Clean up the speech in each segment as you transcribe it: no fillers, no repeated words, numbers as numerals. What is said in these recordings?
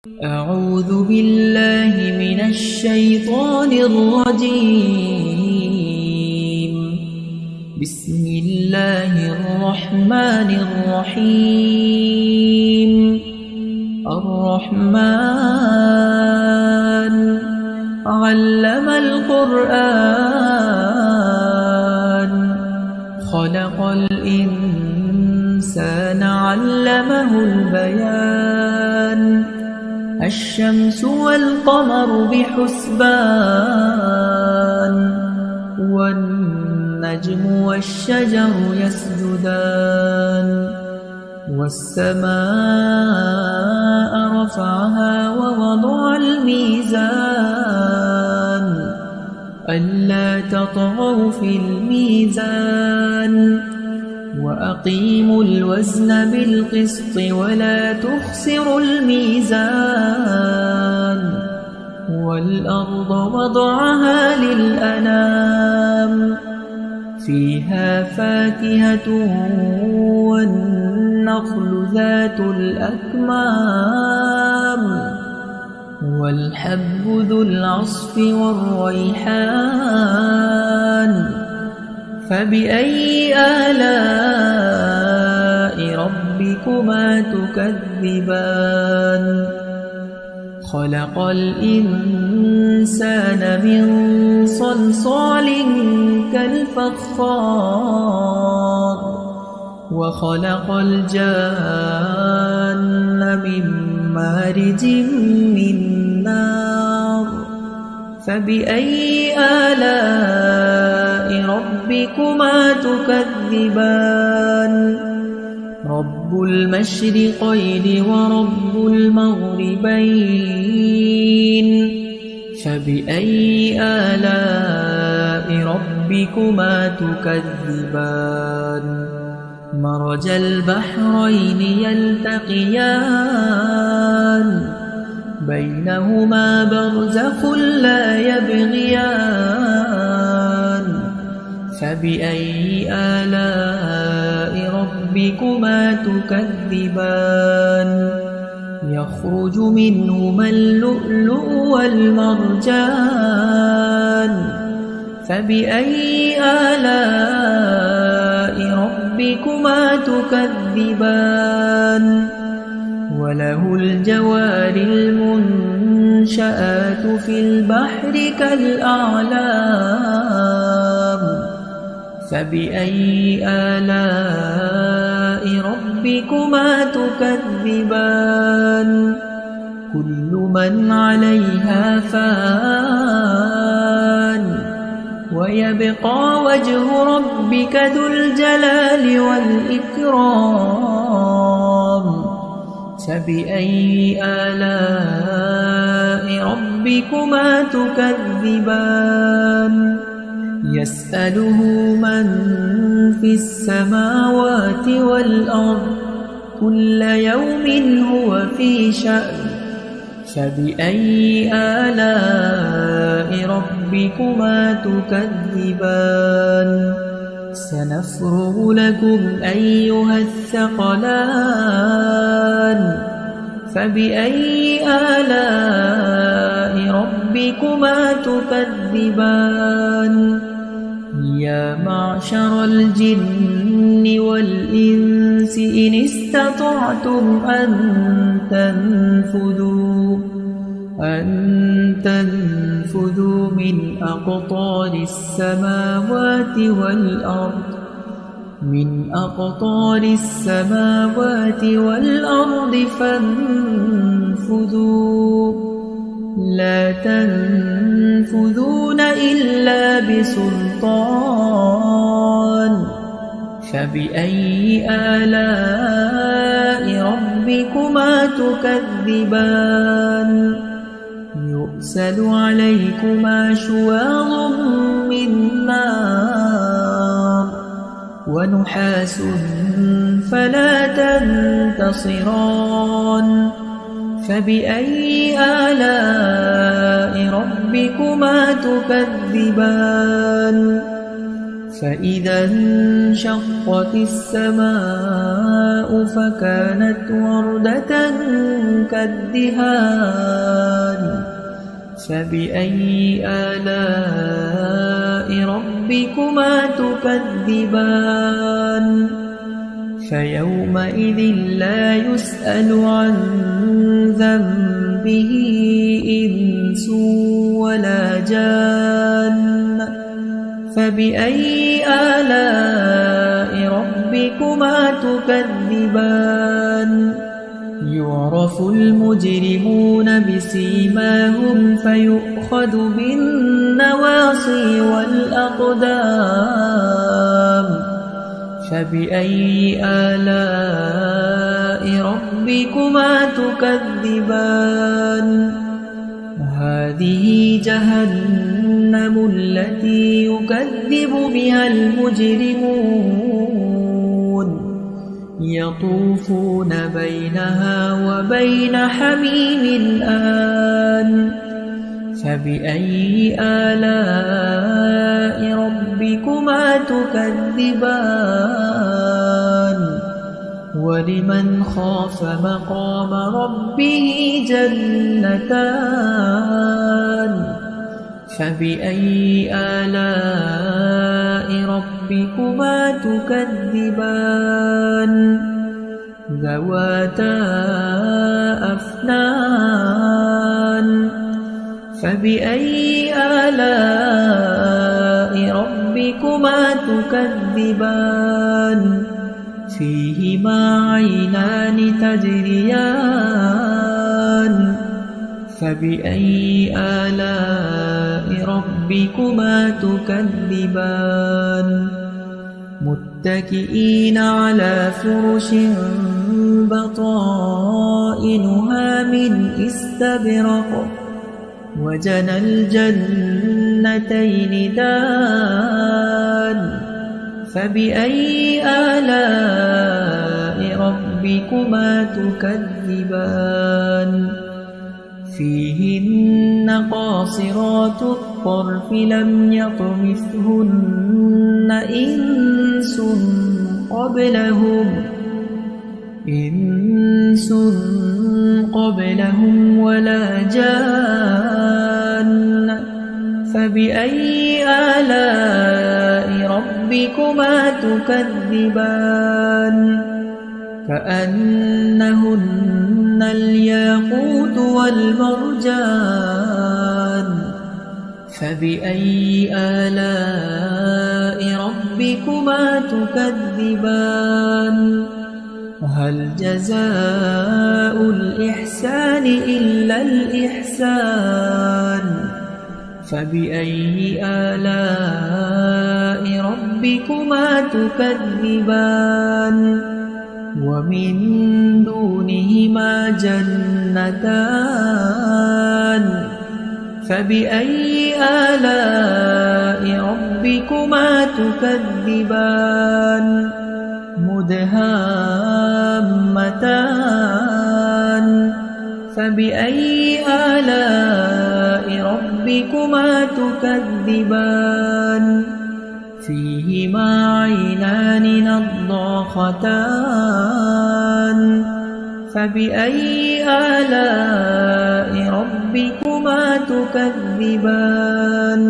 أعوذ بالله من الشيطان الرجيم. بسم الله الرحمن الرحيم. الرحمن علم القرآن خلق الإنسان علمه البيان الشمس والقمر بحسبان والنجم والشجر يسجدان والسماء رفعها ووضع الميزان ألا تطغوا في الميزان وأقيموا الوزن بالقسط ولا تخسروا الميزان والأرض وضعها للأنام فيها فاكهة والنخل ذات الأكمام والحب ذو العصف والريحان فبأي آلاء ربكما تكذبان خلق الإنسان من صلصال كالفخار وخلق الجان من مارج من نار فبأي آلاء ربكما تكذبان رب المشرقين ورب المغربين فبأي آلاء ربكما تكذبان مرج البحرين يلتقيان بينهما برزخ لا يبغيان فبأي آلاء ربكما تكذبان يخرج منهما اللؤلؤ والمرجان فبأي آلاء ربكما تكذبان وله الجوار المنشآت في البحر كالأعلام فبأي آلاء ربكما تكذبان كل من عليها فان ويبقى وجه ربك ذو الجلال والإكرام فبأي آلاء ربكما تكذبان يسأله من في السماوات والأرض كل يوم هو في شأن فبأي آلاء ربكما تكذبان سنفرغ لكم أيها الثقلان فبأي آلاء ربكما تكذبان يا معشر الجن والإنس إن استطعتم أن تنفذوا من أقطار السماوات والأرض فانفذوا لا تنفذون إلا بسلطان فبأي آلاء ربكما تكذبان يرسل عليكما شواظ من نار ونحاس فلا تنتصران فبأي آلاء ربكما تكذبان فإذا انشقت السماء فكانت وردة كالدهان فبأي آلاء ربكما تكذبان فيومئذ لا يسأل عن ذنبه إنس ولا جان فبأي آلاء ربكما تكذبان يعرف المجرمون بسيماهم فيؤخذ بالنواصي والأقدام فبأي آلاء ربكما تكذبان هذه جهنم التي يكذب بها المجرمون يطوفون بينها وبين حميم آن فبأي آلاء ربكما تكذبان ولمن خاف مقام ربه جنتان فبأي آلاء ربكما تكذبان ذواتا أفنان فبأي آلاء ربكما تكذبان فيهما عينان تجريان فبأي آلاء ربكما تكذبان متكئين على فرش بطائنها من استبرق وجنى الجنتين دان فبأي آلاء ربكما تكذبان فيهن قاصرات الطرف لم يطمثهن إنس قبلهم ولا جان فبأي آلاء ربكما تكذبان كأنهن الياقوت والمرجان فبأي آلاء ربكما تكذبان هل جزاء الإحسان إلا الإحسان فبأي آلاء ربكما تكذبان ومن دونهما جنتان فبأي آلاء ربكما تكذبان مدهامتان فبأي آلاء ربكما تكذبان فيهما عينان نضاختان فبأي آلاء ربكما تكذبان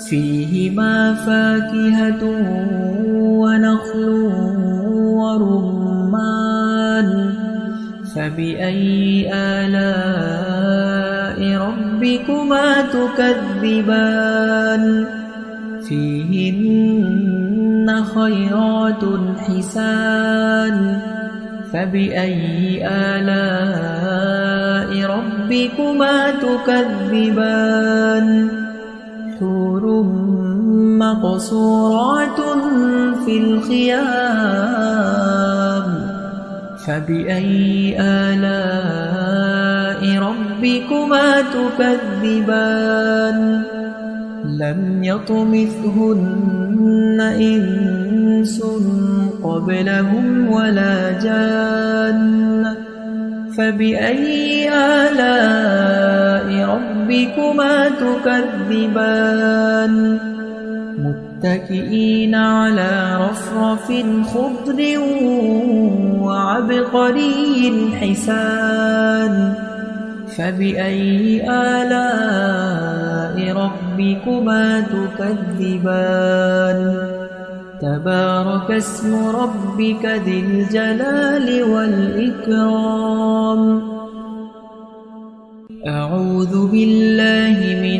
فيهما فاكهة ونخل ورمان فبأي آلاء ربكما تكذبان فيهن خيرات حسان فبأي آلاء ربكما تكذبان حور مقصورات في الخيام فبأي آلاء ربكما تكذبان لم يطمثهن إنس قبلهم ولا جان فبأي آلاء ربكما تكذبان متكئين على رفرف خضر وعبقري حسان فبأي آلاء ربكما تكذبان تبارك اسم ربك ذي الجلال والإكرام أعوذ بالله من